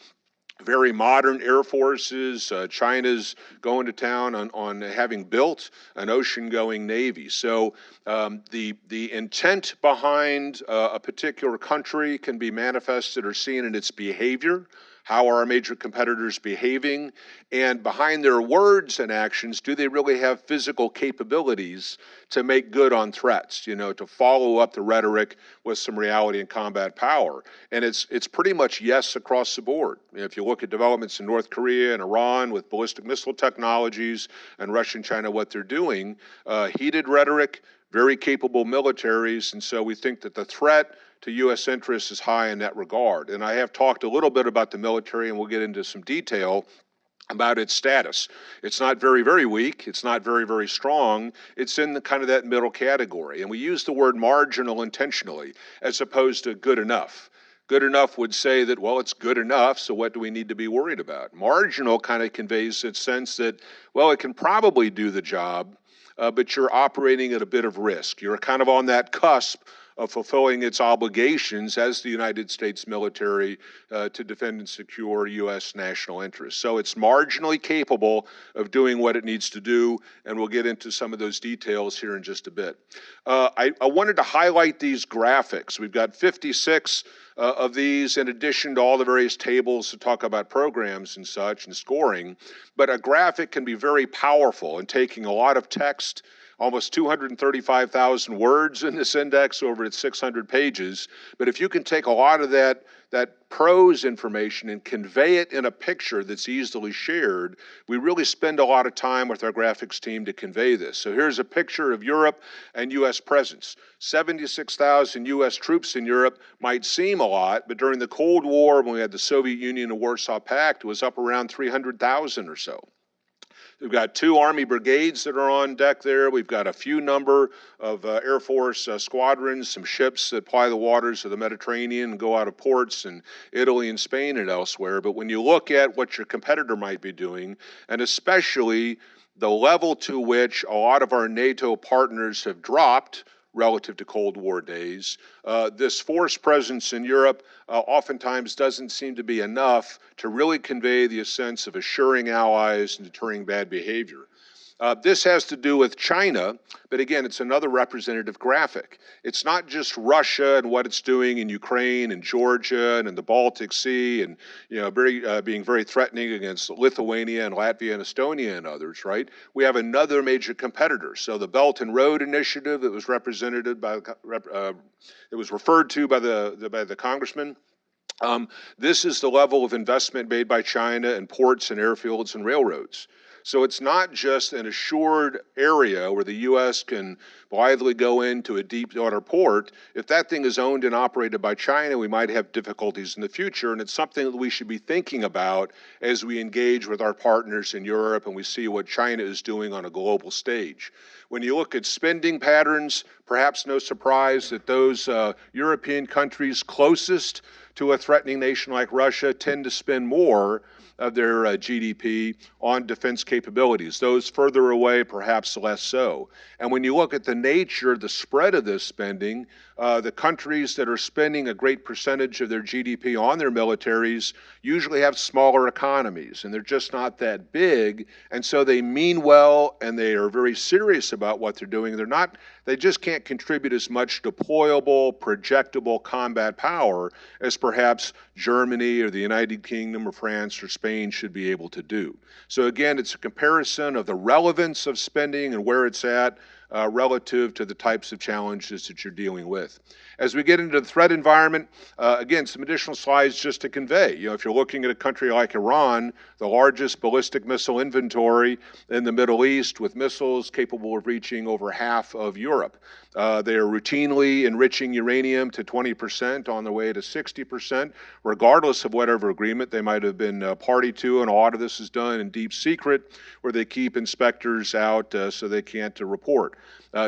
Very modern air forces. China's going to town on having built an ocean-going navy. So the intent behind a particular country can be manifested or seen in its behavior. How are our major competitors behaving? And behind their words and actions, do they really have physical capabilities to make good on threats, to follow up the rhetoric with some reality and combat power? And it's pretty much yes across the board. If you look at developments in North Korea and Iran with ballistic missile technologies, and Russia and China, what they're doing, heated rhetoric, very capable militaries, and so we think that the threat to U.S. interests is high in that regard. And I have talked a little bit about the military, and we'll get into some detail about its status. It's not very, very weak. It's not very, very strong. It's in the kind of that middle category. And we use the word marginal intentionally as opposed to good enough. Good enough would say that, well, it's good enough, so what do we need to be worried about? Marginal kind of conveys its sense that, well, it can probably do the job, but you're operating at a bit of risk. You're kind of on that cusp of fulfilling its obligations as the United States military to defend and secure U.S. national interests. So it's marginally capable of doing what it needs to do, and we'll get into some of those details here in just a bit. I wanted to highlight these graphics. We've got 56 of these in addition to all the various tables to talk about programs and such and scoring. But a graphic can be very powerful in taking a lot of text, almost 235,000 words in this index over its 600 pages. But if you can take a lot of that prose information and convey it in a picture that's easily shared, we really spend a lot of time with our graphics team to convey this. So here's a picture of Europe and U.S. presence. 76,000 U.S. troops in Europe might seem a lot, but during the Cold War, when we had the Soviet Union and Warsaw Pact, it was up around 300,000 or so. We've got 2 Army brigades that are on deck there. We've got a few number of Air Force squadrons, some ships that ply the waters of the Mediterranean and go out of ports in Italy and Spain and elsewhere. But when you look at what your competitor might be doing, and especially the level to which a lot of our NATO partners have dropped relative to Cold War days, this force presence in Europe oftentimes doesn't seem to be enough to really convey the sense of assuring allies and deterring bad behavior. This has to do with China, but again, it's another representative graphic. It's not just Russia and what it's doing in Ukraine and Georgia and in the Baltic Sea and being very threatening against Lithuania and Latvia and Estonia and others, right? We have another major competitor. So the Belt and Road Initiative that was referred to by the Congressman. This is the level of investment made by China in ports and airfields and railroads. So it's not just an assured area where the U.S. can blithely go into a deep water port. If that thing is owned and operated by China, we might have difficulties in the future, and it's something that we should be thinking about as we engage with our partners in Europe and we see what China is doing on a global stage. When you look at spending patterns, perhaps no surprise that those European countries closest to a threatening nation like Russia tend to spend more of their GDP on defense capabilities. Those further away, perhaps less so. And when you look at the nature, the spread of this spending, the countries that are spending a great percentage of their GDP on their militaries usually have smaller economies, and they're just not that big, and so they mean well, and they are very serious about what they're doing. They just can't contribute as much deployable, projectable combat power as perhaps Germany or the United Kingdom or France or Spain should be able to do. So again, it's a comparison of the relevance of spending and where it's at relative to the types of challenges that you're dealing with. As we get into the threat environment, again, some additional slides just to convey. If you're looking at a country like Iran, the largest ballistic missile inventory in the Middle East with missiles capable of reaching over half of Europe. They are routinely enriching uranium to 20% on the way to 60%, regardless of whatever agreement they might have been party to, and a lot of this is done in deep secret where they keep inspectors out so they can't report.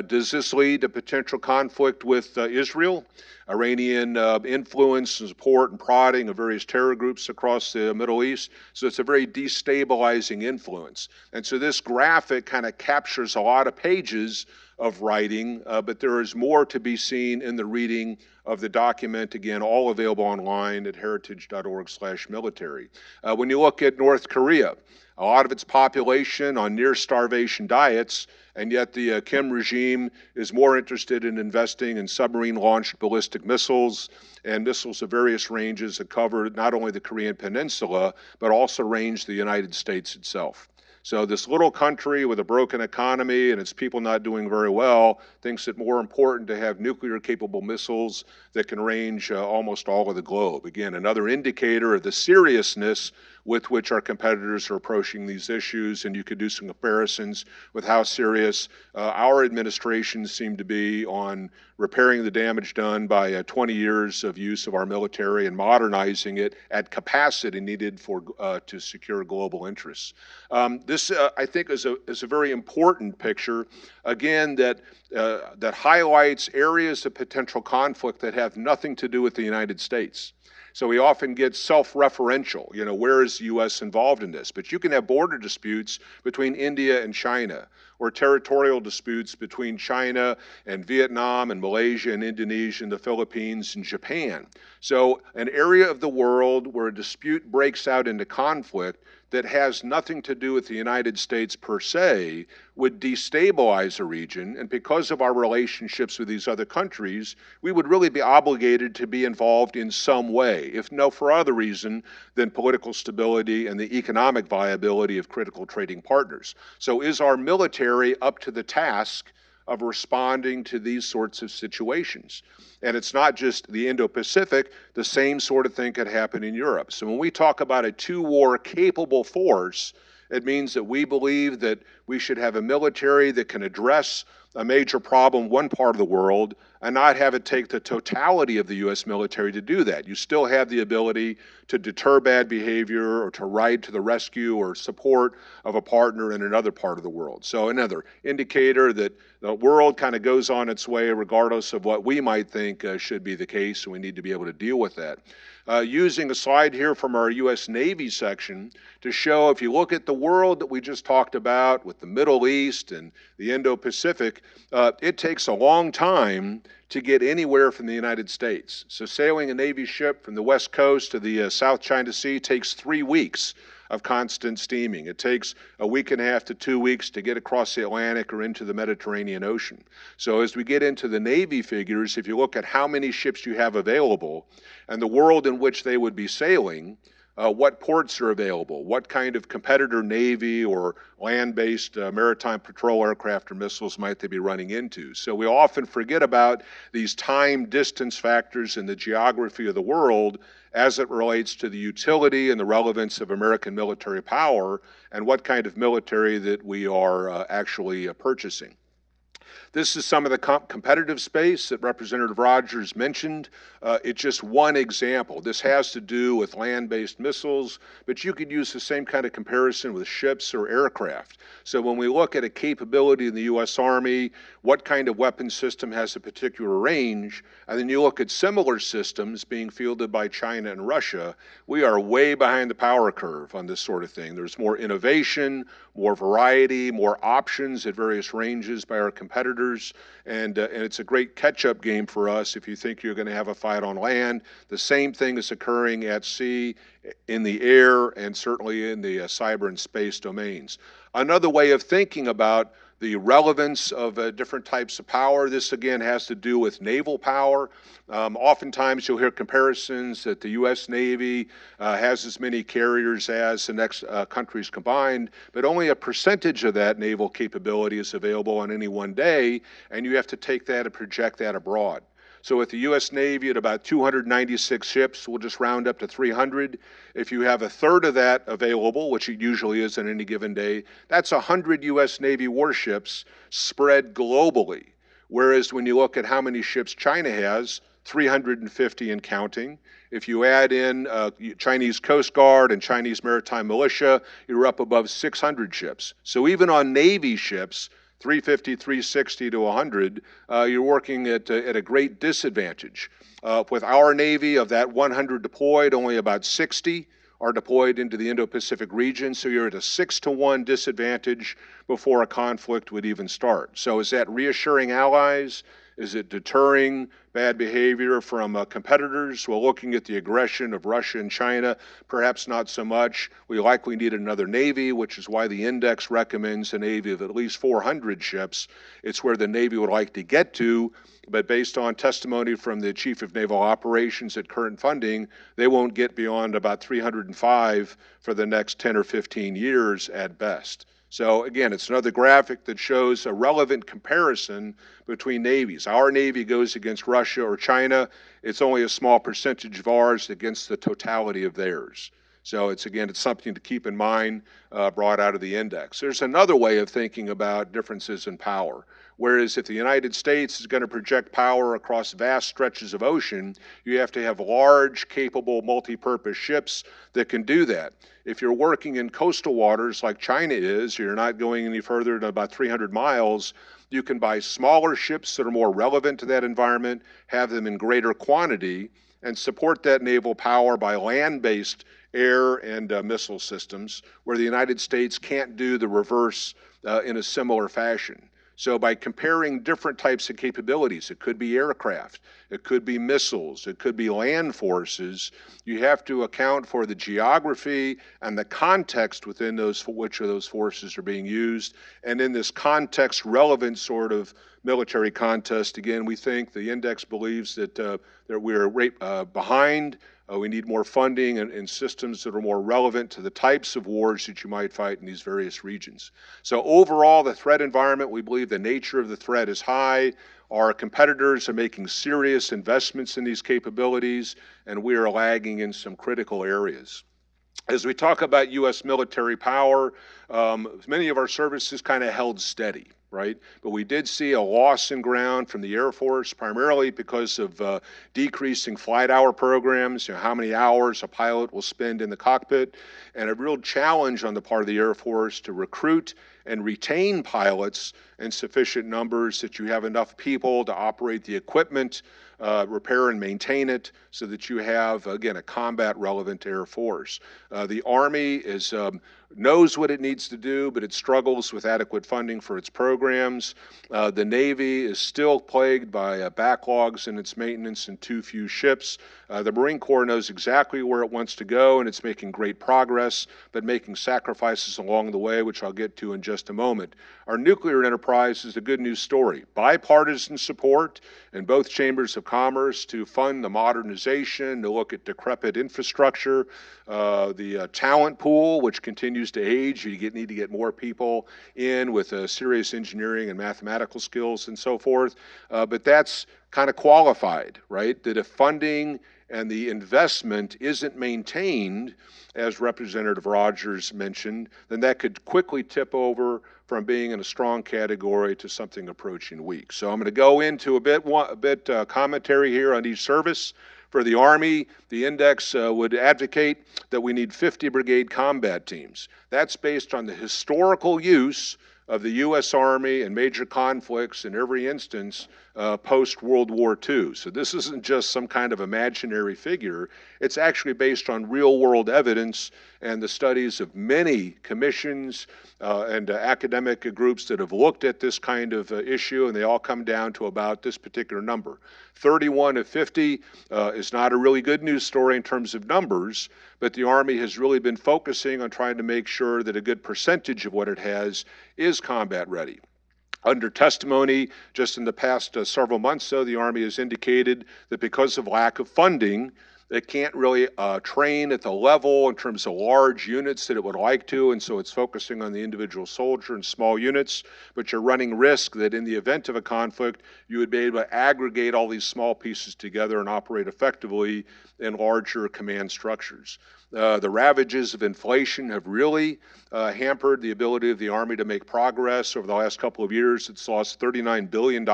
Does this lead to potential conflict with Israel? Iranian influence and support and prodding of various terror groups across the Middle East. So it's a very destabilizing influence. And so this graphic kind of captures a lot of pages of writing, but there is more to be seen in the reading of the document, again, all available online at heritage.org/military. When you look at North Korea, a lot of its population on near starvation diets, and yet the Kim regime is more interested in investing in submarine-launched ballistic missiles and missiles of various ranges that cover not only the Korean Peninsula, but also range the United States itself. So this little country with a broken economy and its people not doing very well thinks it more important to have nuclear-capable missiles that can range almost all of the globe. Again, another indicator of the seriousness with which our competitors are approaching these issues, and you could do some comparisons with how serious our administrations seem to be on repairing the damage done by 20 years of use of our military and modernizing it at capacity needed for to secure global interests. This, I think, is a very important picture, again, that highlights areas of potential conflict that have nothing to do with the United States. So we often get self-referential, where is the U.S. involved in this? But you can have border disputes between India and China, or territorial disputes between China and Vietnam and Malaysia and Indonesia and the Philippines and Japan. So an area of the world where a dispute breaks out into conflict that has nothing to do with the United States per se would destabilize a region, and because of our relationships with these other countries, we would really be obligated to be involved in some way, if no for other reason than political stability and the economic viability of critical trading partners. So is our military up to the task of responding to these sorts of situations? And it's not just the Indo-Pacific, the same sort of thing could happen in Europe. So when we talk about a two-war capable force, it means that we believe that we should have a military that can address a major problem in one part of the world and not have it take the totality of the U.S. military to do that. You still have the ability to deter bad behavior or to ride to the rescue or support of a partner in another part of the world. So another indicator that the world kind of goes on its way regardless of what we might think should be the case, and we need to be able to deal with that. Using a slide here from our U.S. Navy section to show, if you look at the world that we just talked about with the Middle East and the Indo-Pacific, it takes a long time to get anywhere from the United States. So sailing a Navy ship from the West Coast to the South China Sea takes 3 weeks of constant steaming. It takes a week and a half to 2 weeks to get across the Atlantic or into the Mediterranean Ocean. So as we get into the Navy figures, if you look at how many ships you have available and the world in which they would be sailing, what ports are available, what kind of competitor Navy or land-based maritime patrol aircraft or missiles might they be running into. So we often forget about these time distance factors in the geography of the world as it relates to the utility and the relevance of American military power and what kind of military that we are actually purchasing. This is some of the competitive space that Representative Rogers mentioned. It's just one example. This has to do with land-based missiles, but you could use the same kind of comparison with ships or aircraft. So when we look at a capability in the U.S. Army, what kind of weapon system has a particular range, and then you look at similar systems being fielded by China and Russia, we are way behind the power curve on this sort of thing. There's more innovation, more variety, more options at various ranges by our competitors, and it's a great catch-up game for us if you think you're going to have a fight on land. The same thing is occurring at sea, in the air, and certainly in the cyber and space domains. Another way of thinking about the relevance of different types of power. This again has to do with naval power. Oftentimes you'll hear comparisons that the U.S. Navy has as many carriers as the next countries combined, but only a percentage of that naval capability is available on any one day, and you have to take that and project that abroad. So with the U.S. Navy at about 296 ships, we'll just round up to 300. If you have a third of that available, which it usually is on any given day, that's 100 U.S. Navy warships spread globally. Whereas when you look at how many ships China has, 350 and counting. If you add in Chinese Coast Guard and Chinese Maritime Militia, you're up above 600 ships. So even on Navy ships, 350, 360 to 100, you're working at a great disadvantage. With our Navy, of that 100 deployed, only about 60 are deployed into the Indo-Pacific region, so you're at a 6-to-1 disadvantage before a conflict would even start. So is that reassuring allies? Is it deterring bad behavior from competitors? Well, looking at the aggression of Russia and China, perhaps not so much. We likely need another Navy, which is why the index recommends a Navy of at least 400 ships. It's where the Navy would like to get to, but based on testimony from the Chief of Naval Operations at current funding, they won't get beyond about 305 for the next 10 or 15 years at best. So again, it's another graphic that shows a relevant comparison between navies. Our Navy goes against Russia or China. It's only a small percentage of ours against the totality of theirs. So it's something to keep in mind, brought out of the index. There's another way of thinking about differences in power. Whereas if the United States is going to project power across vast stretches of ocean, you have to have large, capable, multi-purpose ships that can do that. If you're working in coastal waters like China is, you're not going any further than about 300 miles, you can buy smaller ships that are more relevant to that environment, have them in greater quantity, and support that naval power by land-based air and missile systems, where the United States can't do the reverse in a similar fashion. So by comparing different types of capabilities, it could be aircraft, it could be missiles, it could be land forces, you have to account for the geography and the context within which of those forces are being used. And in this context relevant sort of military contest, again, we think the index believes that we're behind. We need more funding and systems that are more relevant to the types of wars that you might fight in these various regions. So overall, the threat environment, we believe the nature of the threat is high. Our competitors are making serious investments in these capabilities, and we are lagging in some critical areas. As we talk about U.S. military power, many of our services kind of held steady, right? But we did see a loss in ground from the Air Force, primarily because of decreasing flight hour programs, how many hours a pilot will spend in the cockpit, and a real challenge on the part of the Air Force to recruit and retain pilots in sufficient numbers that you have enough people to operate the equipment, repair and maintain it, so that you have, again, a combat-relevant Air Force. The Army knows what it needs to do, but it struggles with adequate funding for its programs. The Navy is still plagued by backlogs in its maintenance and too few ships. The Marine Corps knows exactly where it wants to go, and it's making great progress, but making sacrifices along the way, which I'll get to in just a moment. Our nuclear enterprise is a good news story. Bipartisan support in both chambers of commerce to fund the modernization, to look at decrepit infrastructure, the talent pool, which continues to age. You need to get more people in with serious engineering and mathematical skills and so forth. But that's kind of qualified, right? That if funding and the investment isn't maintained, as Representative Rogers mentioned, then that could quickly tip over from being in a strong category to something approaching weak. So I'm going to go into a bit commentary here on each service. For the Army, the index would advocate that we need 50 brigade combat teams. That's based on the historical use of the U.S. Army in major conflicts in every instance post-World War II. So this isn't just some kind of imaginary figure. It's actually based on real-world evidence and the studies of many commissions and academic groups that have looked at this kind of issue, and they all come down to about this particular number. 31 of 50 is not a really good news story in terms of numbers, but the Army has really been focusing on trying to make sure that a good percentage of what it has is combat ready. Under testimony, just in the past several months, though, the Army has indicated that because of lack of funding, it can't really train at the level in terms of large units that it would like to, and so it's focusing on the individual soldier and small units, but you're running risk that in the event of a conflict, you would be able to aggregate all these small pieces together and operate effectively in larger command structures. The ravages of inflation have really hampered the ability of the Army to make progress. Over the last couple of years, it's lost $39 billion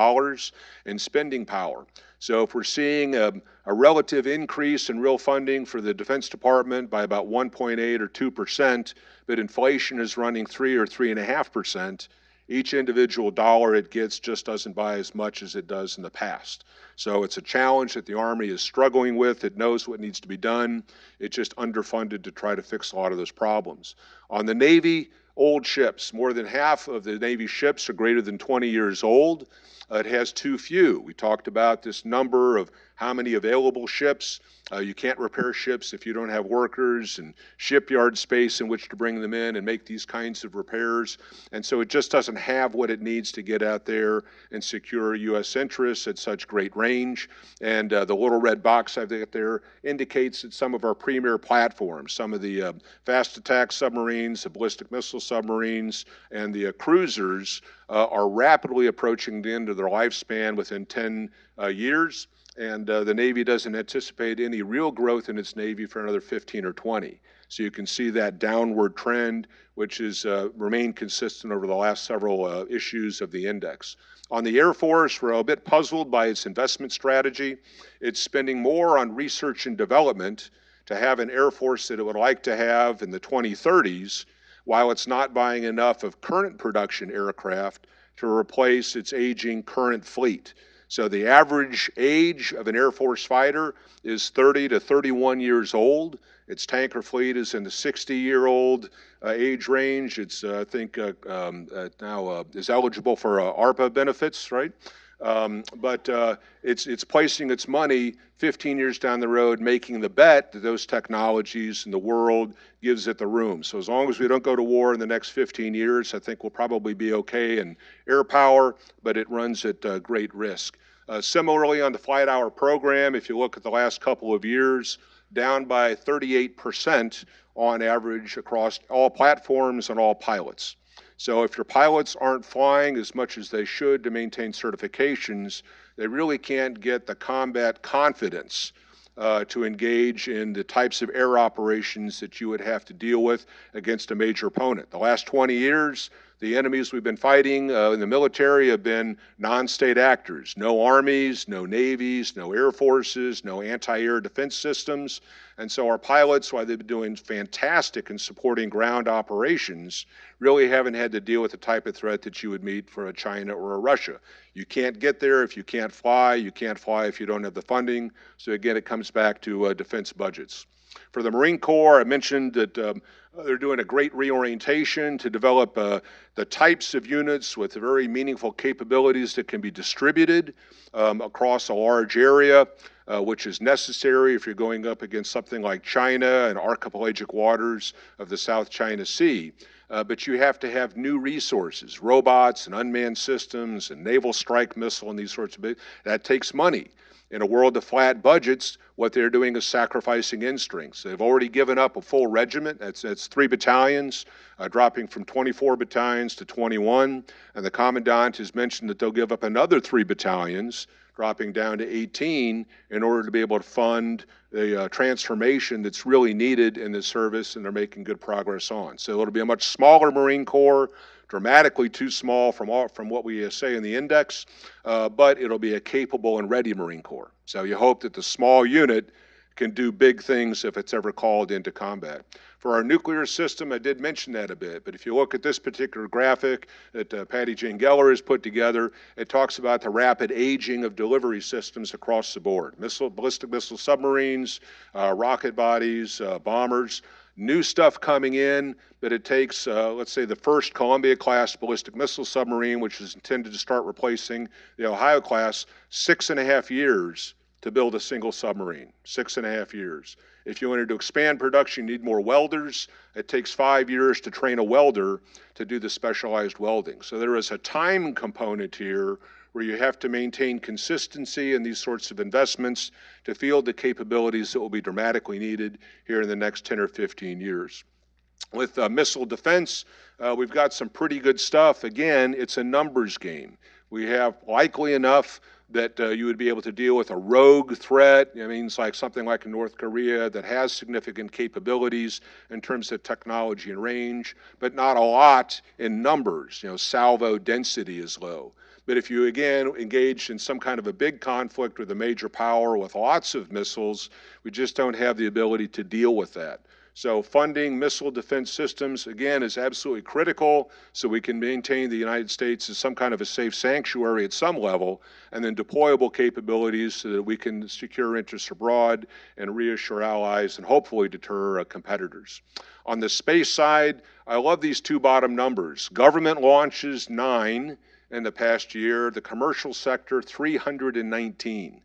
in spending power. So if we're seeing a relative increase in real funding for the Defense Department by about 1.8 or 2%, but inflation is running 3 or 3.5%, each individual dollar it gets just doesn't buy as much as it does in the past. So it's a challenge that the Army is struggling with. It knows what needs to be done. It's just underfunded to try to fix a lot of those problems. On the Navy, old ships. More than half of the Navy ships are greater than 20 years old. It has too few. We talked about this number of how many available ships. You can't repair ships if you don't have workers and shipyard space in which to bring them in and make these kinds of repairs. And so it just doesn't have what it needs to get out there and secure U.S. interests at such great range. And the little red box I've got there indicates that some of our premier platforms, some of the fast attack submarines, the ballistic missile submarines, and the cruisers are rapidly approaching the end of their lifespan within 10 years. And the Navy doesn't anticipate any real growth in its Navy for another 15 or 20. So you can see that downward trend, which has remained consistent over the last several issues of the index. On the Air Force, we're a bit puzzled by its investment strategy. It's spending more on research and development to have an Air Force that it would like to have in the 2030s, while it's not buying enough of current production aircraft to replace its aging current fleet. So the average age of an Air Force fighter is 30 to 31 years old. Its tanker fleet is in the 60-year-old age range. It's, I think, now is eligible for ARPA benefits, right? But it's placing its money 15 years down the road, making the bet that those technologies and the world gives it the room. So as long as we don't go to war in the next 15 years, I think we'll probably be okay in air power, but it runs at great risk. Similarly, on the flight hour program, if you look at the last couple of years, down by 38% on average across all platforms and all pilots. So if your pilots aren't flying as much as they should to maintain certifications, they really can't get the combat confidence to engage in the types of air operations that you would have to deal with against a major opponent. The last 20 years, the enemies we've been fighting in the military have been non-state actors. No armies, no navies, no air forces, no anti-air defense systems. And so our pilots, while they've been doing fantastic in supporting ground operations, really haven't had to deal with the type of threat that you would meet for a China or a Russia. You can't get there if you can't fly. You can't fly if you don't have the funding. So again, it comes back to defense budgets. For the Marine Corps, I mentioned that they're doing a great reorientation to develop the types of units with very meaningful capabilities that can be distributed across a large area, which is necessary if you're going up against something like China and archipelagic waters of the South China Sea. But you have to have new resources, robots and unmanned systems and naval strike missile and these sorts of things. That takes money. In a world of flat budgets, what they're doing is sacrificing end strengths. They've already given up a full regiment. That's 3 battalions, dropping from 24 battalions to 21. And the commandant has mentioned that they'll give up another 3 battalions, dropping down to 18, in order to be able to fund the transformation that's really needed in the service, and they're making good progress on. So it'll be a much smaller Marine Corps, dramatically too small from what we say in the index, but it'll be a capable and ready Marine Corps. So you hope that the small unit can do big things if it's ever called into combat. For our nuclear system, I did mention that a bit, but if you look at this particular graphic that Patty Jane Geller has put together, it talks about the rapid aging of delivery systems across the board. Ballistic missile submarines, rocket bodies, bombers, new stuff coming in, but it takes, let's say, the first Columbia-class ballistic missile submarine, which is intended to start replacing the Ohio-class, 6.5 years to build a single submarine, 6.5 years. If you wanted to expand production, you need more welders. It takes 5 years to train a welder to do the specialized welding. So there is a time component here where you have to maintain consistency in these sorts of investments to field the capabilities that will be dramatically needed here in the next 10 or 15 years. With missile defense, we've got some pretty good stuff. Again, it's a numbers game. We have likely enough that you would be able to deal with a rogue threat. It means like something like North Korea that has significant capabilities in terms of technology and range, but not a lot in numbers. Salvo density is low. But if you, again, engage in some kind of a big conflict with a major power with lots of missiles, we just don't have the ability to deal with that. So funding missile defense systems, again, is absolutely critical so we can maintain the United States as some kind of a safe sanctuary at some level, and then deployable capabilities so that we can secure interests abroad and reassure allies and hopefully deter competitors. On the space side, I love these 2 bottom numbers. Government launches 9 in the past year, the commercial sector 319.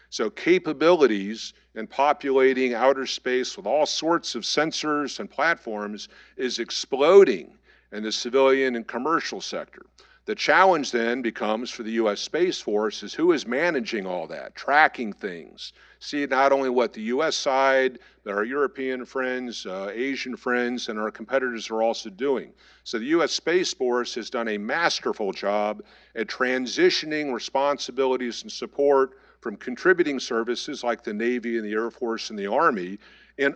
So capabilities in populating outer space with all sorts of sensors and platforms is exploding in the civilian and commercial sector. The challenge then becomes for the U.S. Space Force is who is managing all that, tracking things, see not only what the U.S. side, but our European friends, Asian friends, and our competitors are also doing. So the U.S. Space Force has done a masterful job at transitioning responsibilities and support from contributing services like the Navy and the Air Force and the Army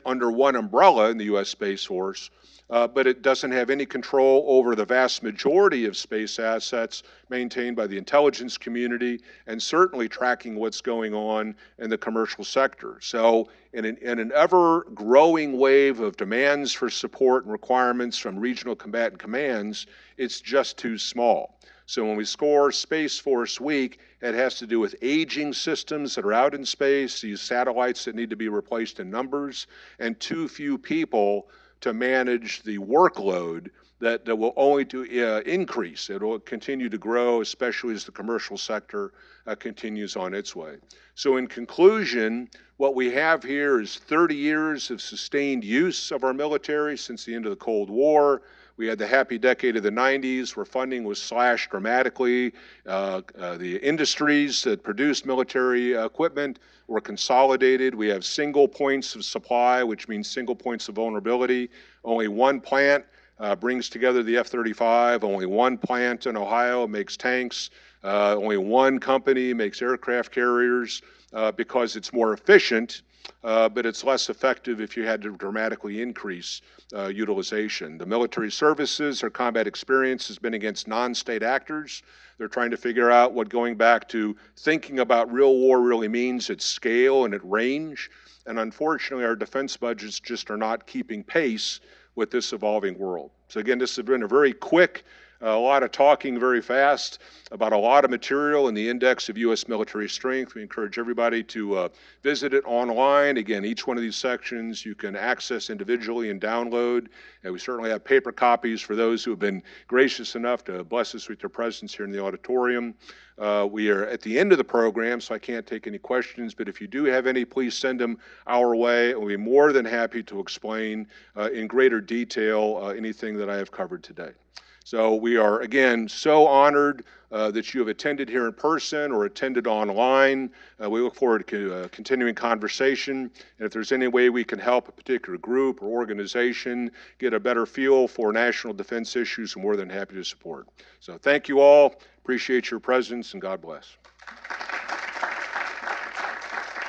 under one umbrella in the U.S. Space Force, but it doesn't have any control over the vast majority of space assets maintained by the intelligence community and certainly tracking what's going on in the commercial sector. So in an ever-growing wave of demands for support and requirements from regional combatant commands, it's just too small. So when we score Space Force Week, it has to do with aging systems that are out in space, these satellites that need to be replaced in numbers, and too few people to manage the workload that will only increase. It will continue to grow, especially as the commercial sector continues on its way. So in conclusion, what we have here is 30 years of sustained use of our military since the end of the Cold War. We had the happy decade of the 90s where funding was slashed dramatically. The industries that produced military equipment were consolidated. We have single points of supply, which means single points of vulnerability. Only one plant brings together the F-35. Only one plant in Ohio makes tanks. Only one company makes aircraft carriers because it's more efficient, but it's less effective if you had to dramatically increase utilization. The military services or combat experience has been against non-state actors. They're trying to figure out what going back to thinking about real war really means at scale and at range. And unfortunately, our defense budgets just are not keeping pace with this evolving world. So again, this has been a very quick, a lot of talking very fast about a lot of material in the Index of U.S. Military Strength. We encourage everybody to visit it online. Again, each one of these sections you can access individually and download. And we certainly have paper copies for those who have been gracious enough to bless us with their presence here in the auditorium. We are at the end of the program, so I can't take any questions, but if you do have any, please send them our way. We'll be more than happy to explain in greater detail anything that I have covered today. So we are, again, so honored that you have attended here in person or attended online. We look forward to continuing conversation. And if there's any way we can help a particular group or organization get a better feel for national defense issues, we're more than happy to support. So thank you all. Appreciate your presence, and God bless.